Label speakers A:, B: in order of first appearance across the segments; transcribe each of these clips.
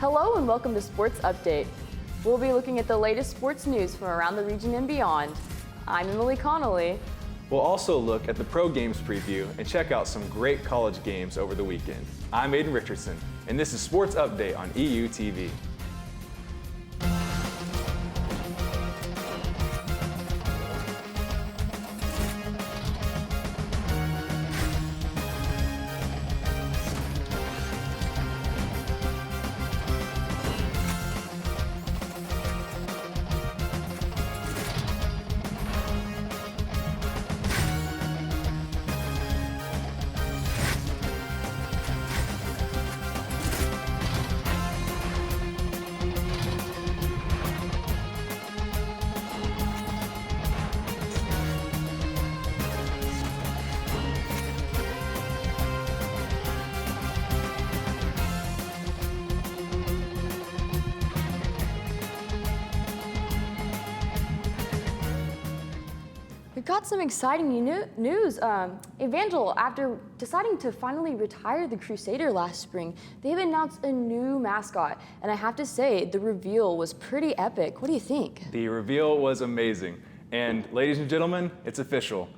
A: Hello and welcome to Sports Update. We'll be looking at the latest sports news from around the region and beyond. I'm Emily Connolly.
B: We'll also look at the pro games preview and check out some great college games over the weekend. I'm Aiden Richardson, and this is Sports Update on EU TV.
A: We've got some exciting news. Evangel, after deciding to finally retire the Crusader last spring, they've announced a new mascot. And I have to say, the reveal was pretty epic. What do you think?
B: The reveal was amazing. And ladies and gentlemen, it's official.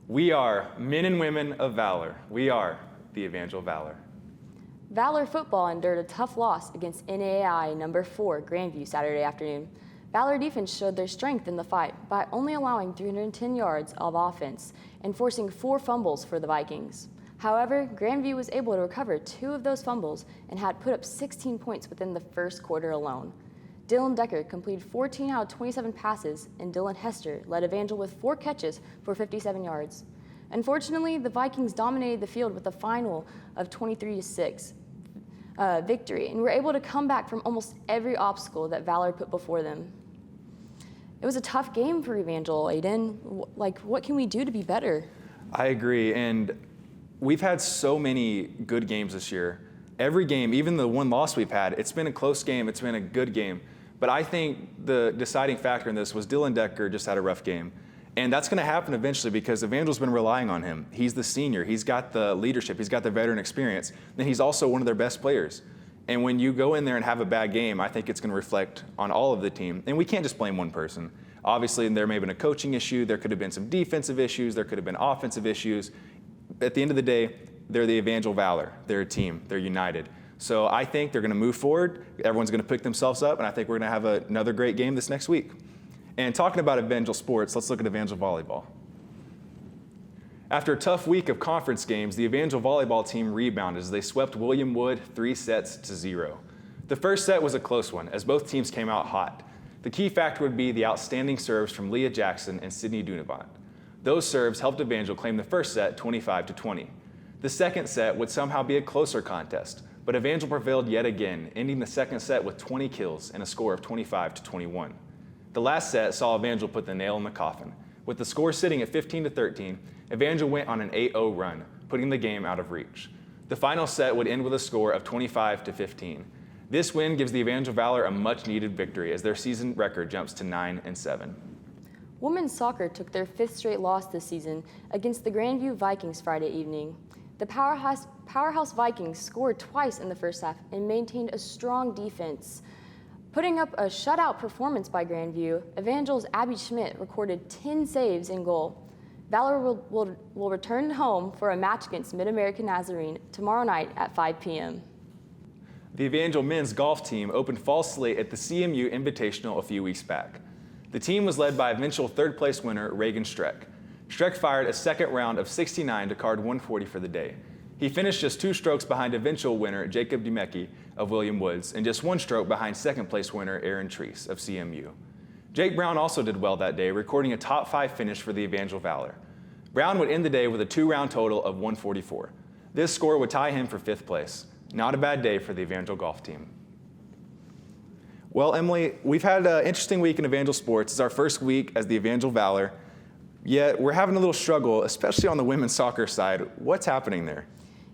B: We are men and women of valor. We are the Evangel Valor.
A: Valor football endured a tough loss against NAI number 4 Grandview Saturday afternoon. Valor defense showed their strength in the fight by only allowing 310 yards of offense and forcing 4 fumbles for the Vikings. However, Grandview was able to recover 2 of those fumbles and had put up 16 points within the first quarter alone. Dylan Decker completed 14 out of 27 passes, and Dylan Hester led Evangel with 4 catches for 57 yards. Unfortunately, the Vikings dominated the field with a final of 23-6 victory and were able to come back from almost every obstacle that Valor put before them. It was a tough game for Evangel, Aiden. What can we do to be better?
B: I agree, and we've had so many good games this year. Every game, even the one loss we've had, it's been a close game, it's been a good game. But I think the deciding factor in this was Dylan Decker just had a rough game. And that's going to happen eventually because Evangel's been relying on him. He's the senior, he's got the leadership, he's got the veteran experience, and he's also one of their best players. And when you go in there and have a bad game, I think it's going to reflect on all of the team. And we can't just blame one person. Obviously, there may have been a coaching issue, there could have been some defensive issues, there could have been offensive issues. At the end of the day, they're the Evangel Valor. They're a team, they're united. So I think they're going to move forward, everyone's going to pick themselves up, and I think we're going to have another great game this next week. And talking about Evangel sports, let's look at Evangel volleyball. After a tough week of conference games, the Evangel volleyball team rebounded as they swept William Wood 3-0. The first set was a close one, as both teams came out hot. The key factor would be the outstanding serves from Leah Jackson and Sydney Dunavant. Those serves helped Evangel claim the first set 25-20. The second set would somehow be a closer contest, but Evangel prevailed yet again, ending the second set with 20 kills and a score of 25-21. The last set saw Evangel put the nail in the coffin. With the score sitting at 15-13, Evangel went on an 8-0 run, putting the game out of reach. The final set would end with a score of 25-15. This win gives the Evangel Valor a much-needed victory as their season record jumps to 9-7.
A: Women's soccer took their 5th straight loss this season against the Grandview Vikings Friday evening. The powerhouse Vikings scored twice in the first half and maintained a strong defense. Putting up a shutout performance by Grandview, Evangel's Abby Schmidt recorded 10 saves in goal. Valor will return home for a match against Mid-American Nazarene tomorrow night at 5 p.m.
B: The Evangel men's golf team opened fall slate at the CMU Invitational a few weeks back. The team was led by eventual third-place winner Reagan Streck. Streck fired a second round of 69 to card 140 for the day. He finished just 2 strokes behind eventual winner Jacob Demecki of William Woods and just 1 stroke behind second-place winner Aaron Treese of CMU. Jake Brown also did well that day, recording a top 5 finish for the Evangel Valor. Brown would end the day with a 2-round total of 144. This score would tie him for 5th place. Not a bad day for the Evangel golf team. Well, Emily, we've had an interesting week in Evangel sports. It's our first week as the Evangel Valor, yet we're having a little struggle, especially on the women's soccer side. What's happening there?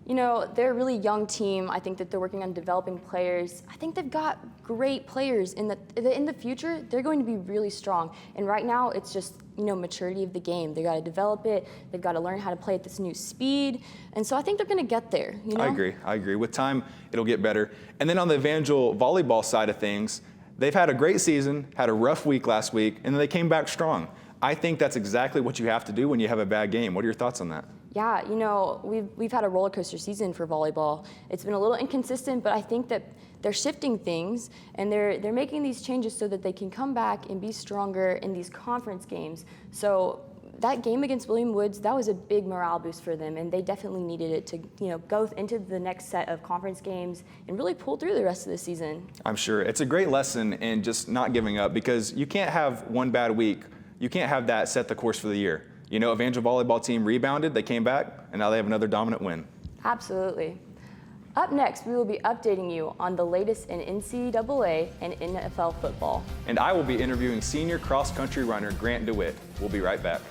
A: You know, they're a really young team. I think that they're working on developing players. I think they've got great players in the future. They're going to be really strong. And right now, it's just, you know, maturity of the game. They got to develop it. They've got to learn how to play at this new speed. And so I think they're going to get there. You know?
B: I agree. With time, it'll get better. And then on the Evangel volleyball side of things, they've had a great season, had a rough week last week, and then they came back strong. I think that's exactly what you have to do when you have a bad game. What are your thoughts on that?
A: Yeah, you know, we've had a roller coaster season for volleyball. It's been a little inconsistent, but I think that they're shifting things and they're making these changes so that they can come back and be stronger in these conference games. So that game against William Woods, that was a big morale boost for them, and they definitely needed it to, you know, go into the next set of conference games and really pull through the rest of the season. I'm
B: sure it's a great lesson in just not giving up, because you can't have one bad week. You can't have that set the course for the year. You know, Evangel volleyball team rebounded, they came back, and now they have another dominant win.
A: Absolutely. Up next, we will be updating you on the latest in NCAA and NFL football.
B: And I will be interviewing senior cross-country runner Grant DeWitt. We'll be right back.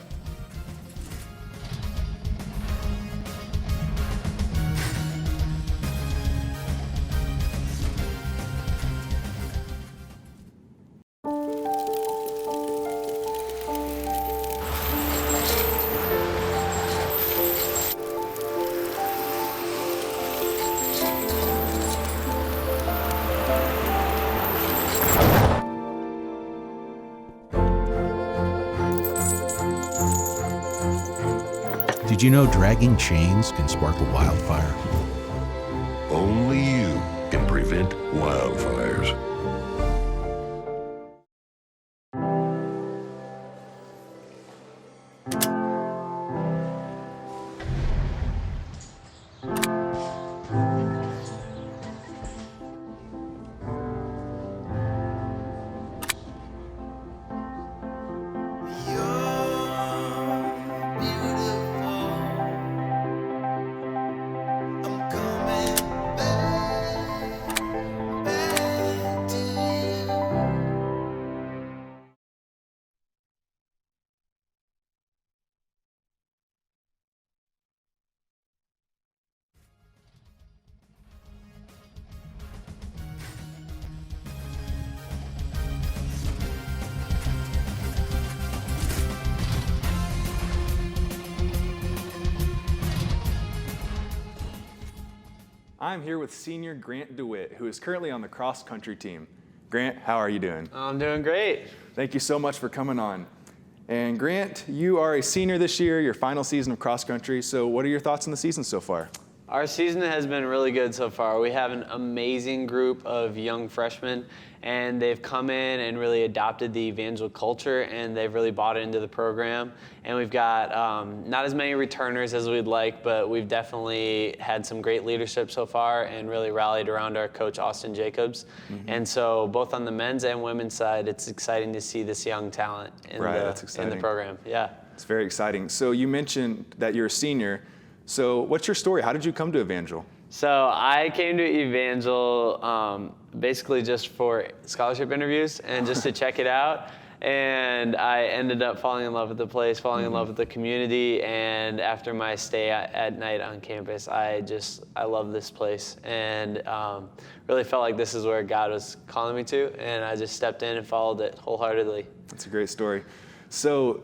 C: Did you know dragging chains can spark a wildfire?
D: Only you can prevent wildfires.
B: I'm here with senior Grant DeWitt, who is currently on the cross-country team. Grant, how are you doing?
E: I'm doing great.
B: Thank you so much for coming on. And Grant, you are a senior this year, your final season of cross-country. So what are your thoughts on the season so far?
E: Our season has been really good so far. We have an amazing group of young freshmen, and they've come in and really adopted the Evangel culture, and they've really bought into the program. And we've got not as many returners as we'd like, but we've definitely had some great leadership so far and really rallied around our coach, Austin Jacobs. Mm-hmm. And so both on the men's and women's side, it's exciting to see this young talent in the program. Yeah.
B: It's very exciting. So you mentioned that you're a senior. So what's your story? How did you come to Evangel?
E: So I came to Evangel basically just for scholarship interviews and just to check it out. And I ended up falling in love with the place, falling in love with the community. And after my stay at night on campus, I love this place and really felt like this is where God was calling me to. And I just stepped in and followed it wholeheartedly.
B: That's a great story. So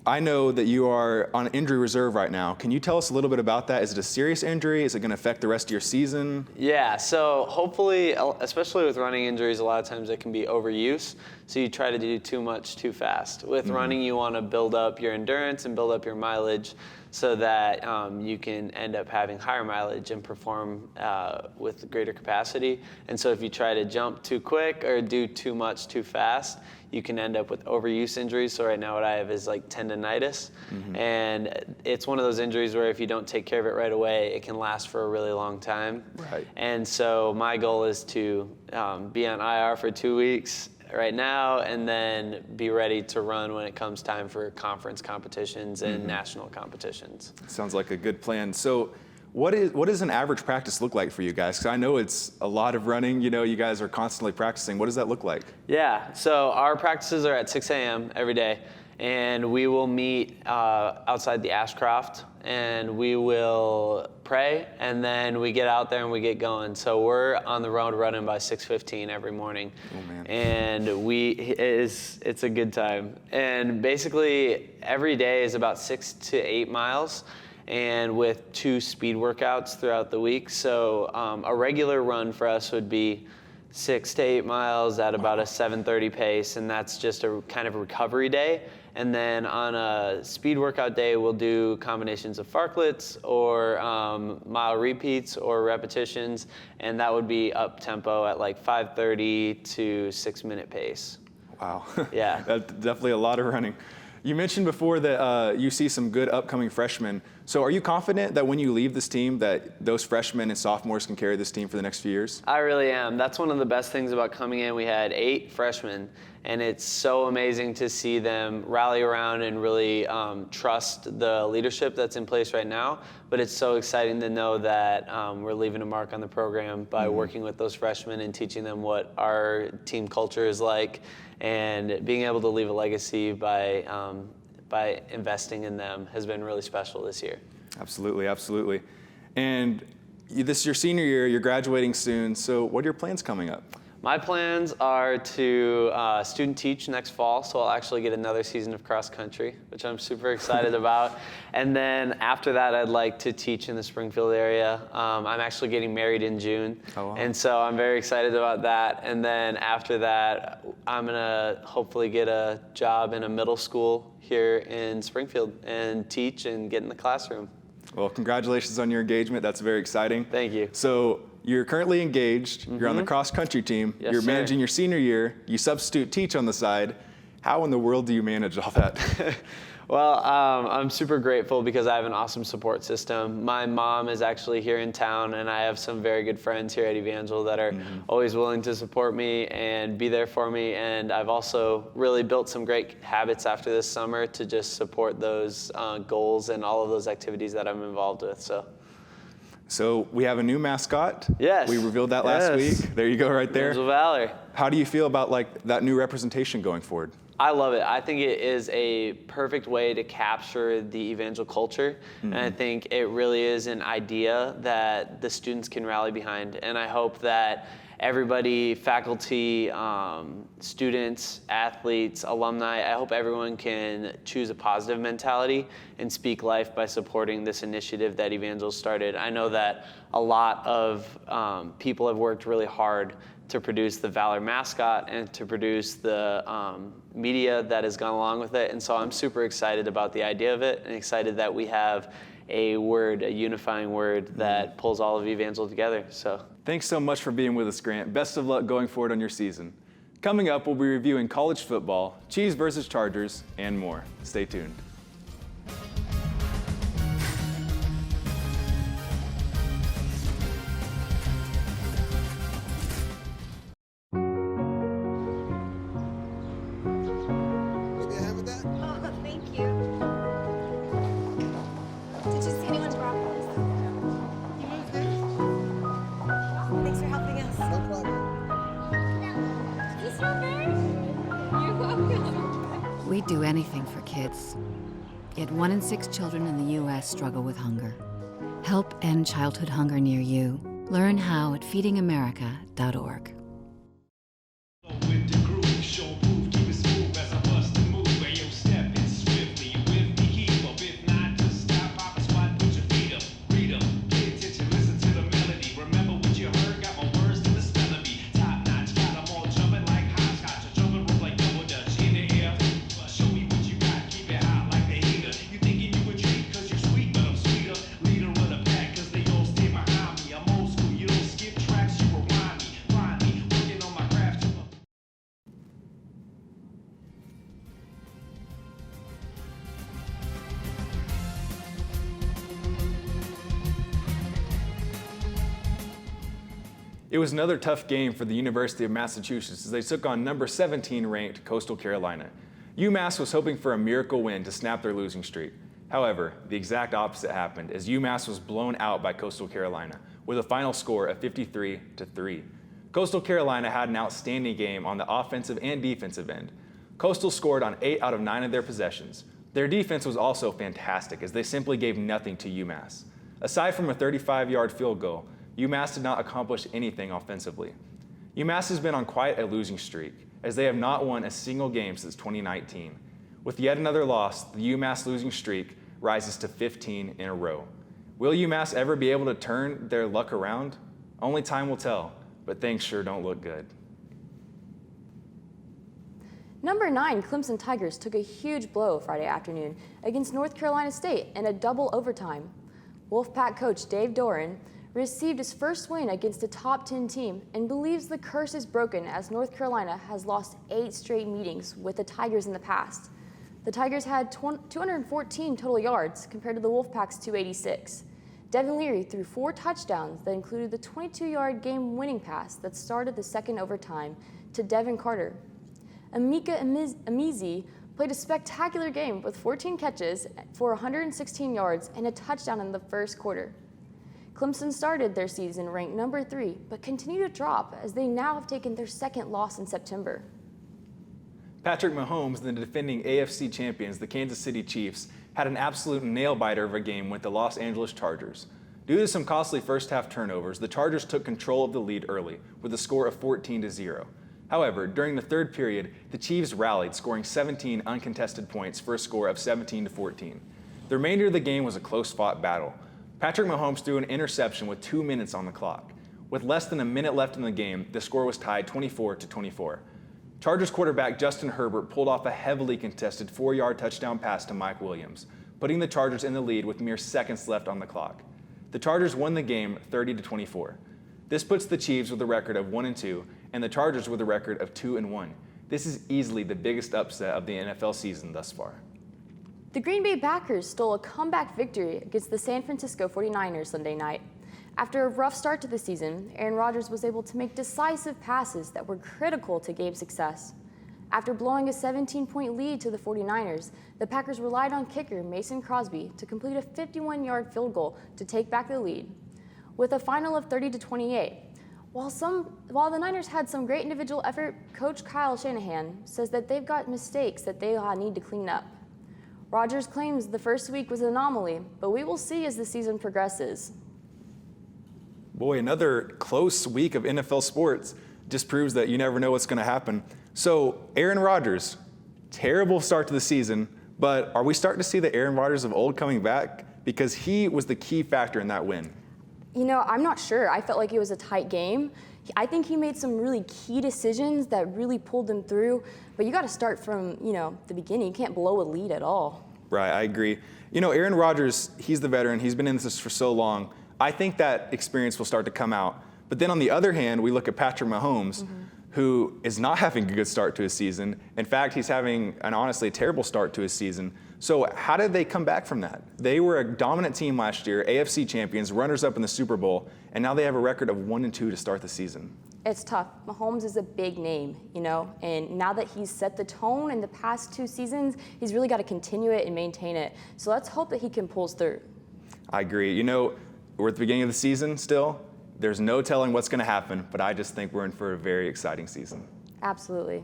B: I know that you are on injury reserve right now. Can you tell us a little bit about that? Is it a serious injury? Is it going to affect the rest of your season?
E: Yeah, so hopefully, especially with running injuries, a lot of times it can be overuse. So you try to do too much too fast. With running, you want to build up your endurance and build up your mileage so that you can end up having higher mileage and perform with greater capacity. And so if you try to jump too quick or do too much too fast, you can end up with overuse injuries. So right now what I have is like tendonitis. And it's one of those injuries where if you don't take care of it right away, it can last for a really long time.
B: Right.
E: And so my goal is to be on IR for 2 weeks right now and then be ready to run when it comes time for conference competitions and national competitions.
B: Sounds like a good plan. So what does an average practice look like for you guys? Because I know it's a lot of running. You know, you guys are constantly practicing. What does that look like?
E: Yeah, so our practices are at 6 a.m. every day, and we will meet outside the Ashcroft and we will pray, and then we get out there and we get going. So we're on the road running by 6:15 every morning.
B: Oh, man.
E: And it's a good time. And basically every day is about 6 to 8 miles, and with 2 speed workouts throughout the week. So a regular run for us would be 6 to 8 miles at about a 7:30 pace, and that's just a kind of recovery day. And then on a speed workout day, we'll do combinations of fartleks or mile repeats or repetitions, and that would be up tempo at like 5:30 to 6-minute pace.
B: Wow.
E: Yeah.
B: That's definitely a lot of running. You mentioned before that you see some good upcoming freshmen. So are you confident that when you leave this team that those freshmen and sophomores can carry this team for the next few years?
E: I really am. That's one of the best things about coming in. We had 8 freshmen, and it's so amazing to see them rally around and really trust the leadership that's in place right now. But it's so exciting to know that we're leaving a mark on the program by working with those freshmen and teaching them what our team culture is like, and being able to leave a legacy by investing in them has been really special this year.
B: Absolutely, absolutely. And this is your senior year, you're graduating soon, so what are your plans coming up?
E: My plans are to student teach next fall, so I'll actually get another season of cross country, which I'm super excited about. And then after that, I'd like to teach in the Springfield area. I'm actually getting married in June, and so I'm very excited about that. And then after that, I'm gonna hopefully get a job in a middle school here in Springfield and teach and get in the classroom.
B: Well, congratulations on your engagement. That's very exciting.
E: Thank you.
B: So you're currently engaged. You're on the cross country team.
E: Yes,
B: you're
E: sir.
B: managing your senior year. You substitute teach on the side. How in the world do you manage all that?
E: Well, I'm super grateful because I have an awesome support system. My mom is actually here in town, and I have some very good friends here at Evangel that are always willing to support me and be there for me. And I've also really built some great habits after this summer to just support those goals and all of those activities that I'm involved with.
B: So we have a new mascot.
E: Yes.
B: We revealed that last
E: Yes.
B: week. There you go right there.
E: Evangel Valor.
B: How do you feel about that new representation going forward?
E: I love it. I think it is a perfect way to capture the Evangel culture. And I think it really is an idea that the students can rally behind. And I hope that everybody, faculty, students, athletes, alumni, I hope everyone can choose a positive mentality and speak life by supporting this initiative that Evangel started. I know that a lot of people have worked really hard to produce the Valor mascot and to produce the media that has gone along with it. And so I'm super excited about the idea of it and excited that we have a word, a unifying word that pulls all of Evangel together. So
B: Thanks so much for being with us, Grant. Best of luck going forward on your season. Coming up, we'll be reviewing college football, Chiefs versus Chargers, and more. Stay tuned.
F: Maybe a hand with that?
G: Oh, thank you. Did you see anyone's broccoli?
F: You moved this?
G: Thanks for helping us.
F: No problem.
G: This strawberry? You're welcome.
H: We'd do anything for kids. Yet 1 in 6 children in the U.S. struggle with hunger. Help end childhood hunger near you. Learn how at feedingamerica.org.
I: With the groove, show proof, keep it smooth as I bust the move. Hey, yo, step it swiftly with me, keep up. If not, just stop, pop a squat, put your feet up, read up, pay attention, listen to the melody. Remember what you heard, got my words to the spell of me. Top notch, got 'em all jumping like hopscotch, or jumping rope like double dutch in the air. Show me what you got, keep it hot like the heater. You thinking you a treat, cause you're sweet, but I'm sweeter. Leader of the pack, cause they all stay behind me. I'm old school, you don't skip tracks, you rewind me. Find me, working on my craft.
B: It was another tough game for the University of Massachusetts as they took on number 17 ranked Coastal Carolina. UMass was hoping for a miracle win to snap their losing streak. However, the exact opposite happened as UMass was blown out by Coastal Carolina with a final score of 53-3. Coastal Carolina had an outstanding game on the offensive and defensive end. Coastal scored on 8 out of 9 of their possessions. Their defense was also fantastic as they simply gave nothing to UMass. Aside from a 35-yard field goal, UMass did not accomplish anything offensively. UMass has been on quite a losing streak as they have not won a single game since 2019. With yet another loss, the UMass losing streak rises to 15 in a row. Will UMass ever be able to turn their luck around? Only time will tell, but things sure don't look good.
A: Number 9 Clemson Tigers took a huge blow Friday afternoon against North Carolina State in a double overtime. Wolfpack coach Dave Doran received his first win against a top 10 team and believes the curse is broken as North Carolina has lost 8 straight meetings with the Tigers in the past. The Tigers had 214 total yards compared to the Wolfpack's 286. Devin Leary threw 4 touchdowns that included the 22-yard game-winning pass that started the second overtime to Devin Carter. Amika Amizi played a spectacular game with 14 catches for 116 yards and a touchdown in the first quarter. Clemson started their season ranked number 3, but continue to drop as they now have taken their second loss in September.
B: Patrick Mahomes and the defending AFC champions, the Kansas City Chiefs, had an absolute nail-biter of a game with the Los Angeles Chargers. Due to some costly first-half turnovers, the Chargers took control of the lead early with a score of 14-0. However, during the third period, the Chiefs rallied, scoring 17 uncontested points for a score of 17-14. The remainder of the game was a close-fought battle. Patrick Mahomes threw an interception with 2 minutes on the clock. With less than a minute left in the game, the score was tied 24-24. Chargers quarterback Justin Herbert pulled off a heavily contested 4-yard touchdown pass to Mike Williams, putting the Chargers in the lead with mere seconds left on the clock. The Chargers won the game 30-24. This puts the Chiefs with a record of 1-2 and the Chargers with a record of 2-1. This is easily the biggest upset of the NFL season thus far.
A: The Green Bay Packers stole a comeback victory against the San Francisco 49ers Sunday night. After a rough start to the season, Aaron Rodgers was able to make decisive passes that were critical to game success. After blowing a 17-point lead to the 49ers, the Packers relied on kicker Mason Crosby to complete a 51-yard field goal to take back the lead. With a final of 30-28, while the Niners had some great individual effort, Coach Kyle Shanahan says that they've got mistakes that they need to clean up. Rodgers claims the first week was an anomaly, but we will see as the season progresses.
B: Boy, another close week of NFL sports just proves that you never know what's going to happen. So, Aaron Rodgers, terrible start to the season, but are we starting to see the Aaron Rodgers of old coming back? Because he was the key factor in that win.
A: You know, I'm not sure. I felt like it was a tight game. I think he made some really key decisions that really pulled them through, but you got to start from, the beginning. You can't blow a lead at all.
B: Right, I agree. Aaron Rodgers, he's the veteran. He's been in this for so long. I think that experience will start to come out. But then on the other hand, we look at Patrick Mahomes, who is not having a good start to his season. In fact, he's having an honestly terrible start to his season. So how did they come back from that? They were a dominant team last year, AFC champions, runners-up in the Super Bowl, and now they have a record of 1-2 to start the season.
A: It's tough. Mahomes is a big name, and now that he's set the tone in the past 2 seasons, he's really got to continue it and maintain it. So let's hope that he can pull us through.
B: I agree. We're at the beginning of the season still. There's no telling what's going to happen, but I just think we're in for a very exciting season.
A: Absolutely.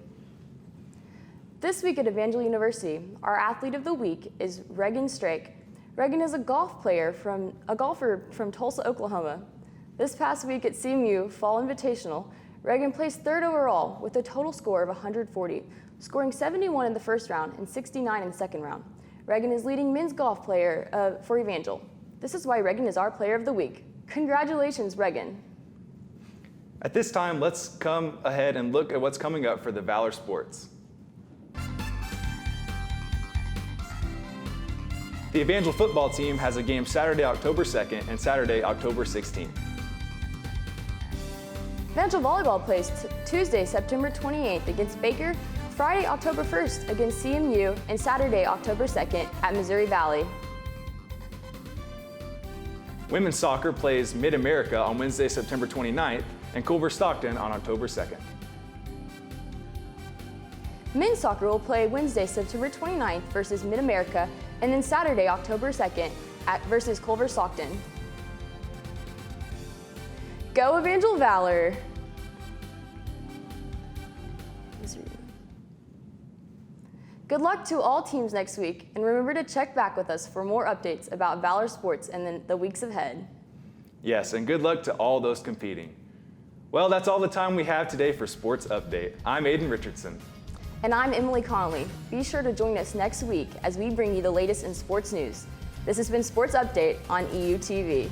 A: This week at Evangel University, our athlete of the week is Reagan Strake. Reagan is a golfer from Tulsa, Oklahoma. This past week at CMU Fall Invitational, Reagan placed 3rd overall with a total score of 140, scoring 71 in the first round and 69 in the second round. Reagan is leading men's golf player for Evangel. This is why Reagan is our player of the week. Congratulations, Reagan.
B: At this time, let's come ahead and look at what's coming up for the Valor Sports. The Evangel football team has a game Saturday, October 2nd and Saturday, October 16th.
A: Evangel volleyball plays Tuesday, September 28th against Baker, Friday, October 1st against CMU, and Saturday, October 2nd at Missouri Valley.
B: Women's soccer plays Mid-America on Wednesday, September 29th, and Culver-Stockton on October 2nd.
A: Men's soccer will play Wednesday, September 29th versus Mid-America, and then Saturday, October 2nd versus Culver-Stockton. Go Evangel Valor! Good luck to all teams next week, and remember to check back with us for more updates about Valor Sports in the weeks ahead.
B: Yes, and good luck to all those competing. Well, that's all the time we have today for Sports Update. I'm Aiden Richardson.
A: And I'm Emily Connolly. Be sure to join us next week as we bring you the latest in sports news. This has been Sports Update on EUTV.